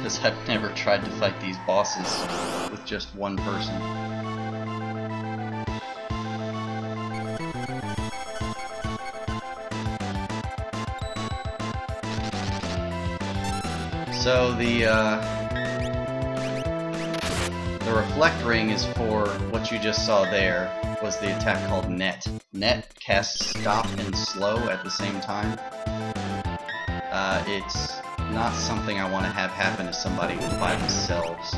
because I've never tried to fight these bosses with just one person. So the reflect ring is for what you just saw there, was the attack called Net. Net casts stop and slow at the same time. It's not something I want to have happen to somebody by themselves.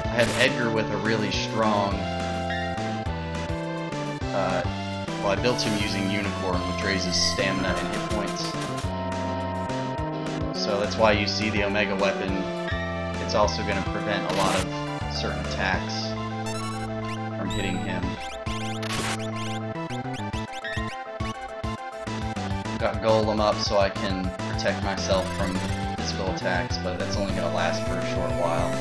I have Edgar with a really strong... well, I built him using Unicorn, which raises stamina and hit points. So that's why you see the Omega weapon. It's also going to prevent a lot of certain attacks from hitting him. Got Golem up so I can protect myself from physical attacks, but that's only going to last for a short while.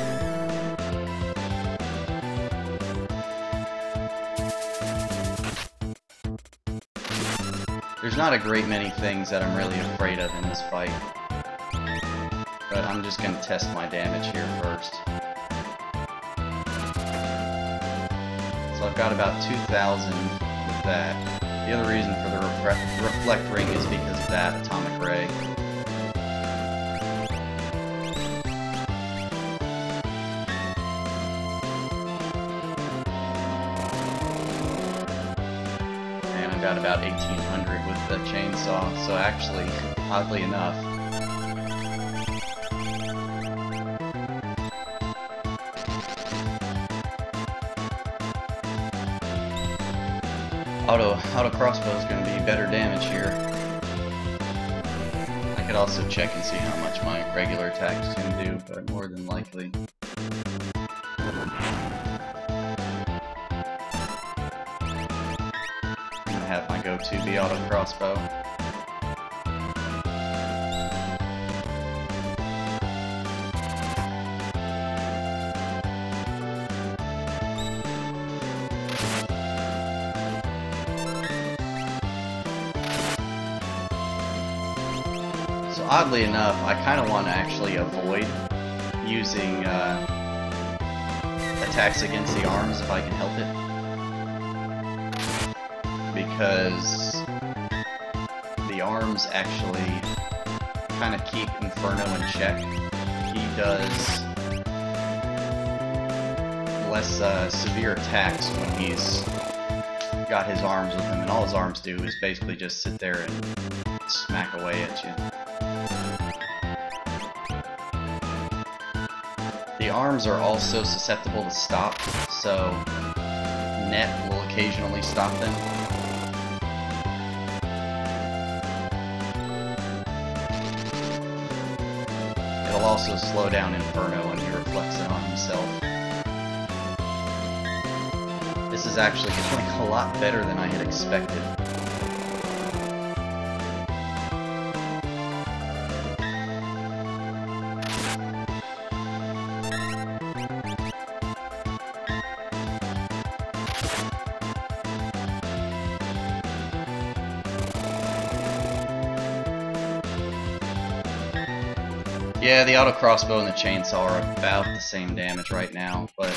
There's not a great many things that I'm really afraid of in this fight, but I'm just going to test my damage here first. So I've got about 2,000 with that. The other reason for the reflect ring is because of that atomic ray. Got about 1,800 with the chainsaw, so actually, oddly enough, auto crossbow is going to be better damage here. I could also check and see how much my regular attacks can do, but more than likely. Have my go-to be auto crossbow. So oddly enough, I kind of want to actually avoid using attacks against the arms if I can help it. Because the arms actually kind of keep Inferno in check. He does less severe attacks when he's got his arms with him, and all his arms do is basically just sit there and smack away at you. The arms are also susceptible to stop, so Net will occasionally stop them. It'll also slow down Inferno when he reflects it on himself. This is actually going a lot better than I had expected. Yeah, the auto crossbow and the chainsaw are about the same damage right now, but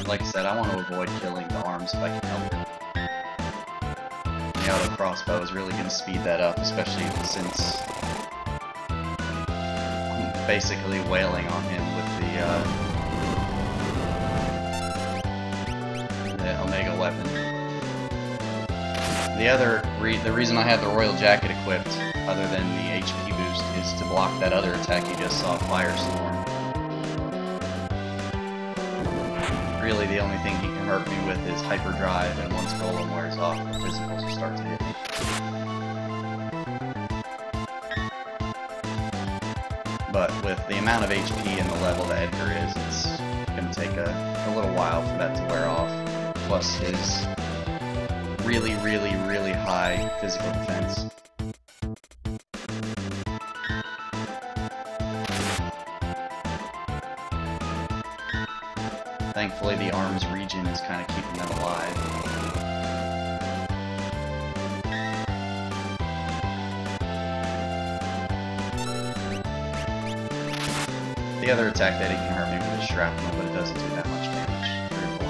like I said, I want to avoid killing the arms if I can help it. The auto crossbow is really going to speed that up, especially since I'm basically wailing on him with the Omega weapon. The reason I have the Royal Jacket equipped, other than the HP boost, is to block that other attack you just saw, Firestorm. Really, the only thing he can hurt me with is Hyperdrive, and once Golem wears off, the physicals will start to hit me. But with the amount of HP and the level that Edgar is, it's going to take a little while for that to wear off. Plus his really, really, really high physical defense. Thankfully, the arms region is kind of keeping them alive. The other attack that he can hurt me with is shrapnel, but it doesn't do that much damage. 300 or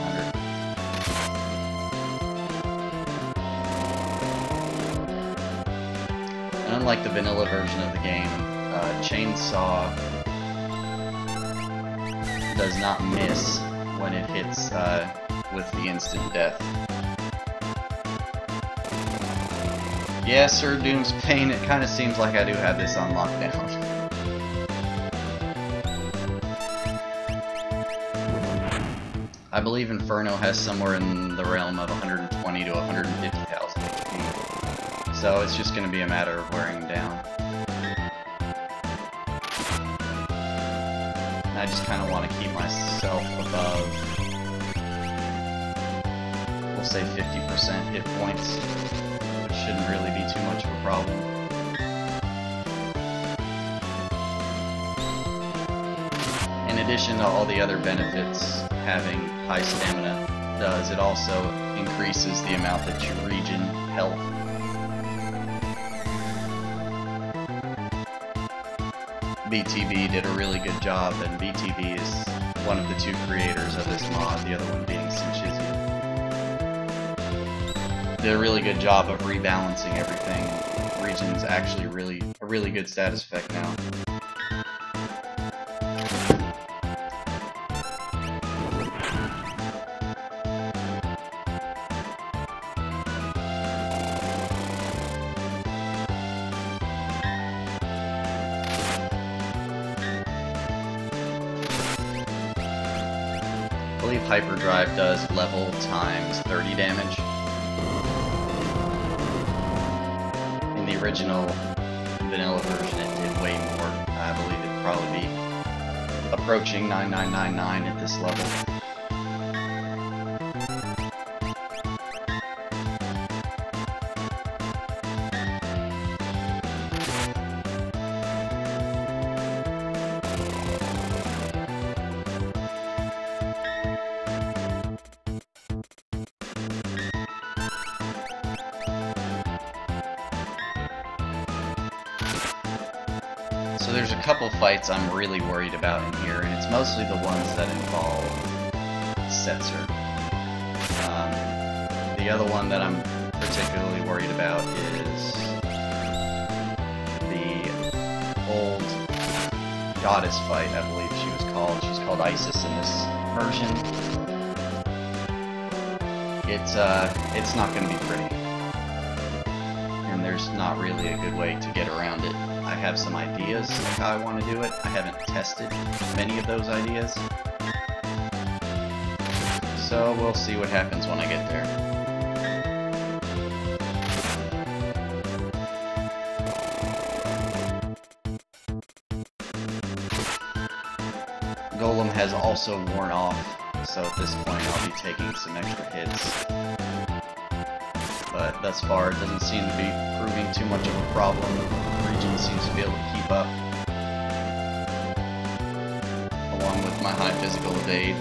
400. And unlike the vanilla version of the game, Chainsaw does not miss when it hits with the instant death. Yeah, Sir Doom's Pain, it kind of seems like I do have this on lockdown. I believe Inferno has somewhere in the realm of 120 to 150,000 HP. So it's just going to be a matter of wearing him down. And I just kind of want to keep myself above, we'll say 50% hit points, which shouldn't really be too much of a problem. In addition to all the other benefits having high stamina does, it also increases the amount that you regen health. BTB did a really good job, and BTB is one of the two creators of this mod, the other one being Sinchizi. Did a really good job of rebalancing everything. Regen's actually a really good status effect now. I believe Hyperdrive does level times 30 damage. In the original vanilla version it did way more. I believe it'd probably be approaching 9999 at this level. So there's a couple fights I'm really worried about in here, and it's mostly the ones that involve Setzer. The other one that I'm particularly worried about is the old goddess fight, I believe she was called. She's called Isis in this version. It's not going to be pretty. And there's not really a good way to get around it. I have some ideas of how I want to do it. I haven't tested many of those ideas. So we'll see what happens when I get there. Golem has also worn off, so at this point I'll be taking some extra hits. But thus far it doesn't seem to be proving too much of a problem. Regen seems to be able to keep up, along with my high physical evade.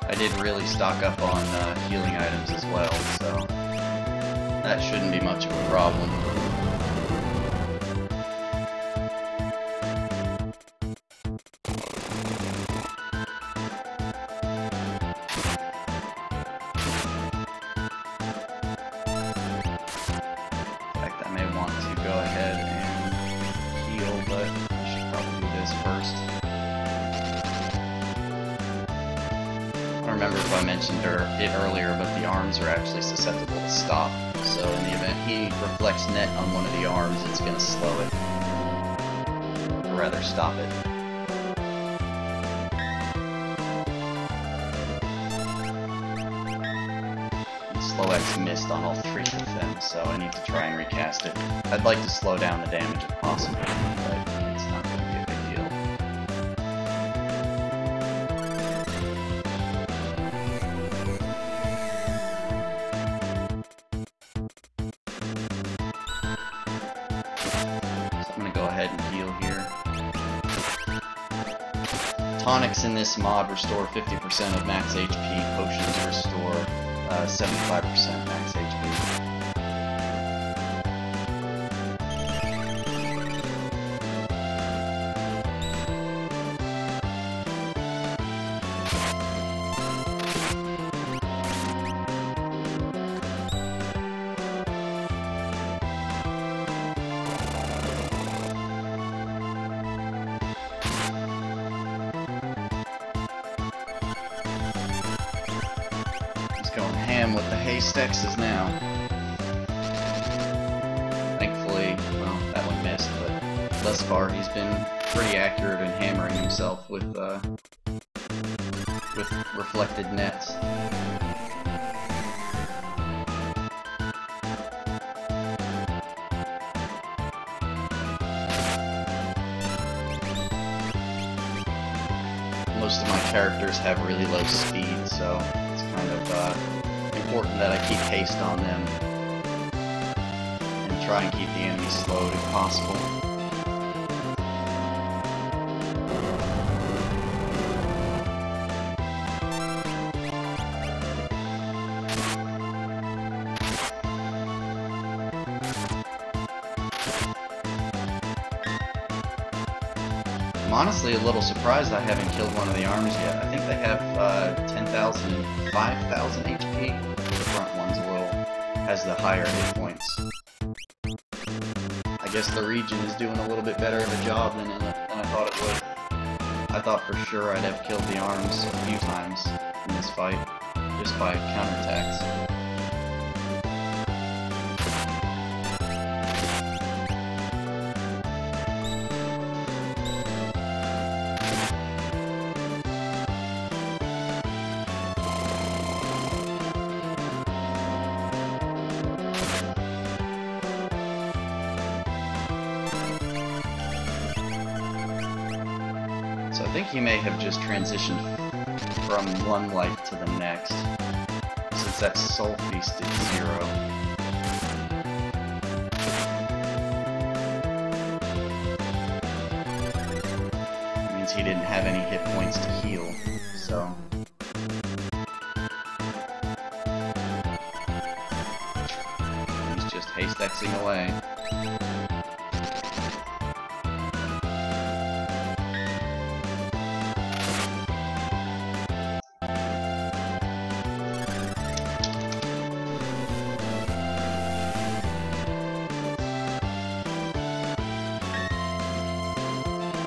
I did really stock up on healing items as well, so that shouldn't be much of a problem. In fact, I may want to go ahead and heal, but I should probably do this first. I don't remember if I mentioned it earlier, but the arms are actually susceptible to stop. So in the event he reflects net on one of the arms, it's going to slow it. Or rather, stop it. Slow X missed on all three of them, so I need to try and recast it. I'd like to slow down the damage if possible, but it's not going to be a big deal. Tonics in this mod restore 50% of max HP, potions restore 75% max HP. Going ham with the haystacks now. Thankfully, well, that one missed, but thus far he's been pretty accurate in hammering himself with reflected nets. Most of my characters have really low speed, so it's kind of important that I keep haste on them and try and keep the enemy slowed if possible. I'm honestly a little surprised I haven't killed one of the arms yet. I think they have 10,000 and 5,000 HP. The front one's has the higher hit points. I guess the region is doing a little bit better of a job than I thought it would. I thought for sure I'd have killed the arms a few times in this fight, just by counterattacks. So I think he may have just transitioned from one life to the next, since that soul feast did 0. It means he didn't have any hit points to heal, so... he's just haystacking away.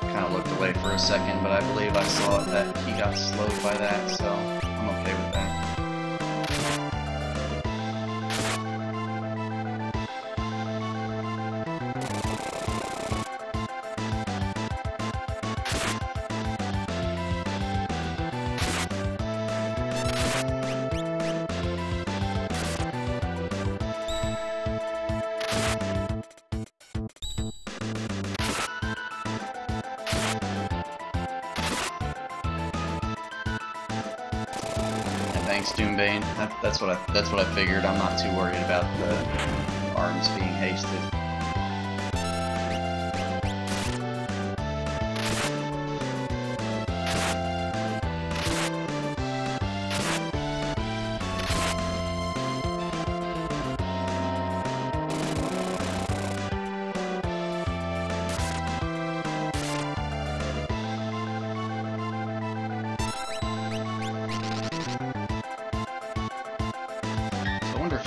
Kind of looked away for a second, but I believe I saw that he got slowed by that, so I'm okay with that. Thanks, Doombane. That's what I figured. I'm not too worried about the arms being hasted.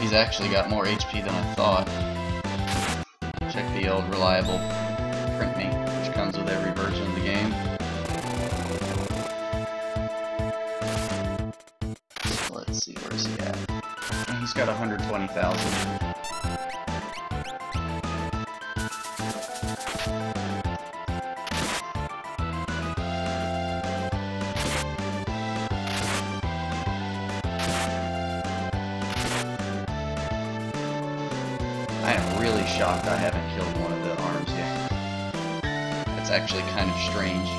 He's actually got more HP than I thought. Check the old reliable print me, which comes with every version of the game. So let's see, where's he at? He's got 120,000. I am really shocked I haven't killed one of the arms yet. That's actually kind of strange.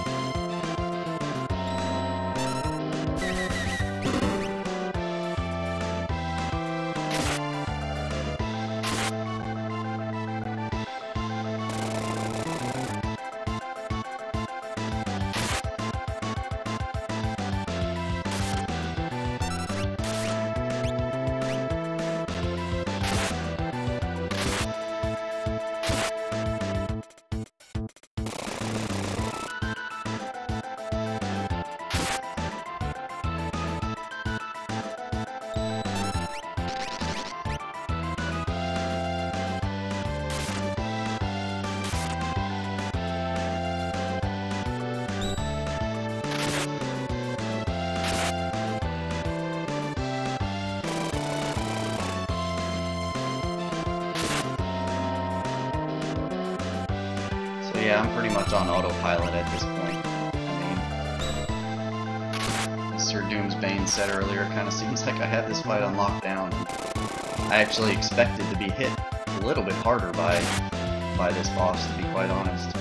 Yeah, I'm pretty much on autopilot at this point. I mean, as Sir Doomsbane said earlier, it kind of seems like I have this fight on lockdown. I actually expected to be hit a little bit harder by this boss, to be quite honest.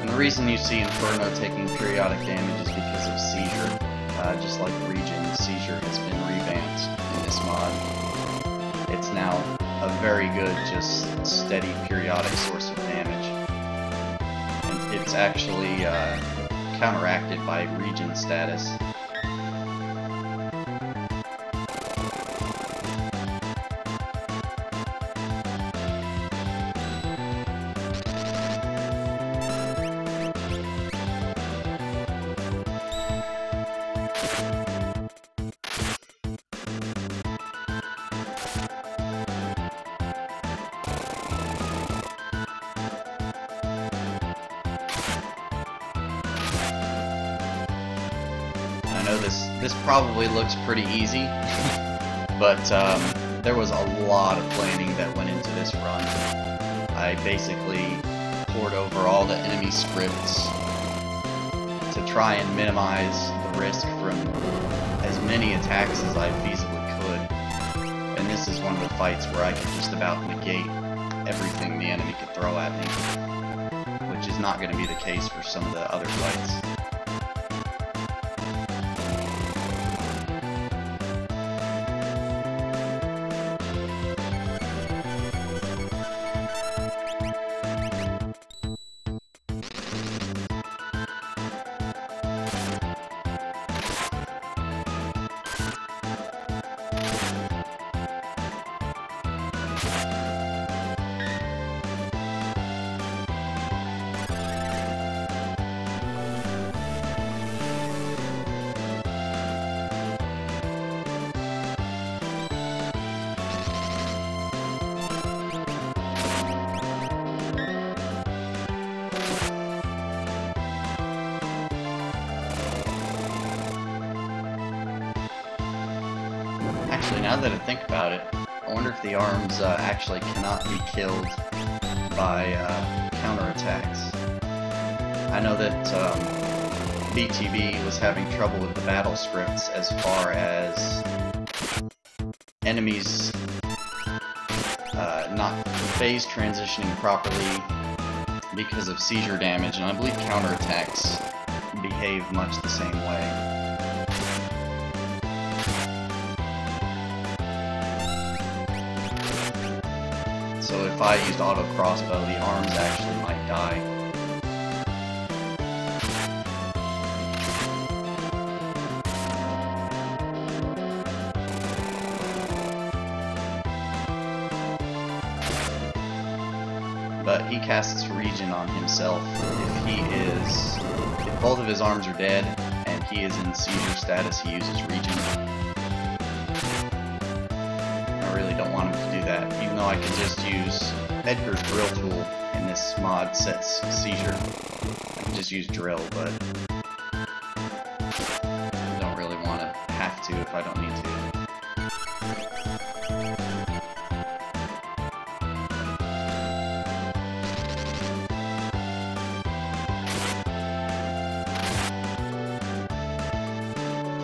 The reason you see Inferno taking periodic damage is because of seizure. Just like Region, seizure has been revamped in this mod. It's now a very good, just steady periodic source of damage. And it's actually counteracted by Region status. I know this probably looks pretty easy, but there was a lot of planning that went into this run. I basically poured over all the enemy scripts to try and minimize the risk from as many attacks as I feasibly could. And this is one of the fights where I could just about negate everything the enemy could throw at me, which is not going to be the case for some of the other fights. Actually, now that I think about it, I wonder if the arms actually cannot be killed by counterattacks. I know that BTB was having trouble with the battle scripts as far as enemies not phase transitioning properly because of seizure damage, and I believe counterattacks behave much the same way. So if I used auto crossbow, the arms actually might die. But he casts Region on himself if both of his arms are dead and he is in seizure status, he uses Region. I really don't want him to do that, even though I can just use Edgar's drill tool in this mod sets seizure. I can just use drill, but I don't really want to have to if I don't need to.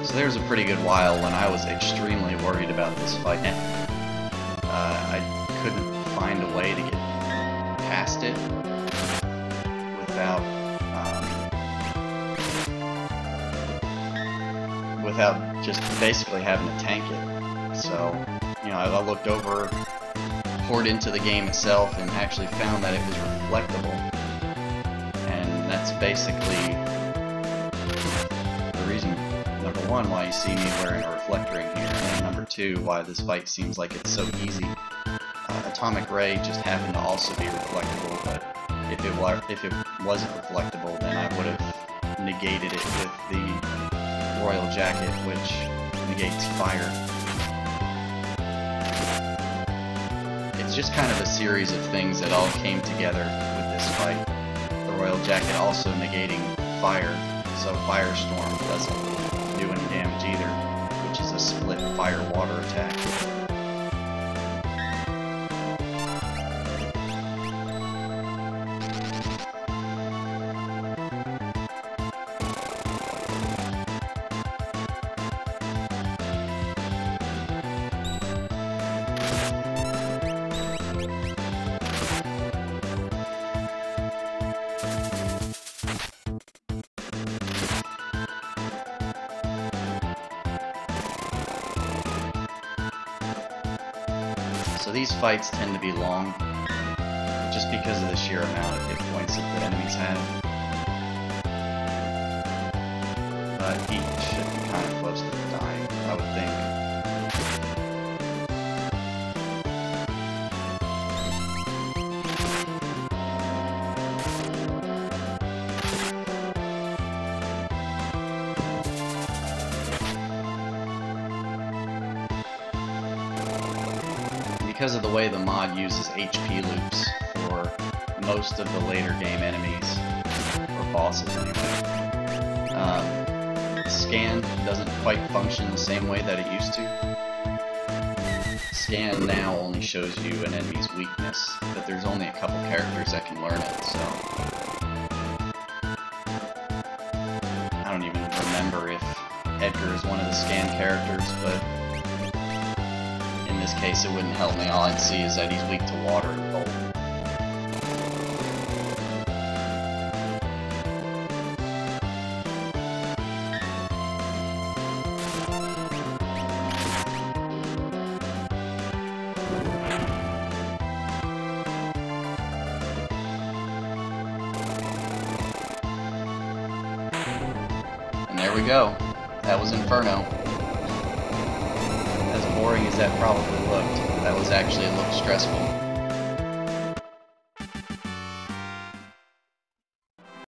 So there's a pretty good while when I was extremely worried about this fight. I couldn't find a way to get past it without just basically having to tank it. So, you know, I looked over, poured into the game itself, and actually found that it was reflectable. And that's basically the reason, number one, why you see me wearing a reflector in here, and number two, why this fight seems like it's so easy. Atomic Ray just happened to also be reflectable, but if it wasn't reflectable, then I would have negated it with Royal Jacket, which negates fire. It's just kind of a series of things that all came together with this fight. The Royal Jacket also negating fire, so Firestorm doesn't do any damage either, which is a split fire-water attack. So these fights tend to be long, just because of the sheer amount of hit points that the enemies have. But he should be kind of close to dying, I would think. Because of the way the mod uses HP loops for most of the later game enemies, or bosses anyway, Scan doesn't quite function the same way that it used to. Scan now only shows you an enemy's weakness, but there's only a couple characters that can learn it, so I don't even remember if Edgar is one of the Scan characters, but in this case it wouldn't help me. All I'd see is that he's weak to water and cold. And there we go. That was Inferno. As boring as that probably looked, that was actually a little stressful.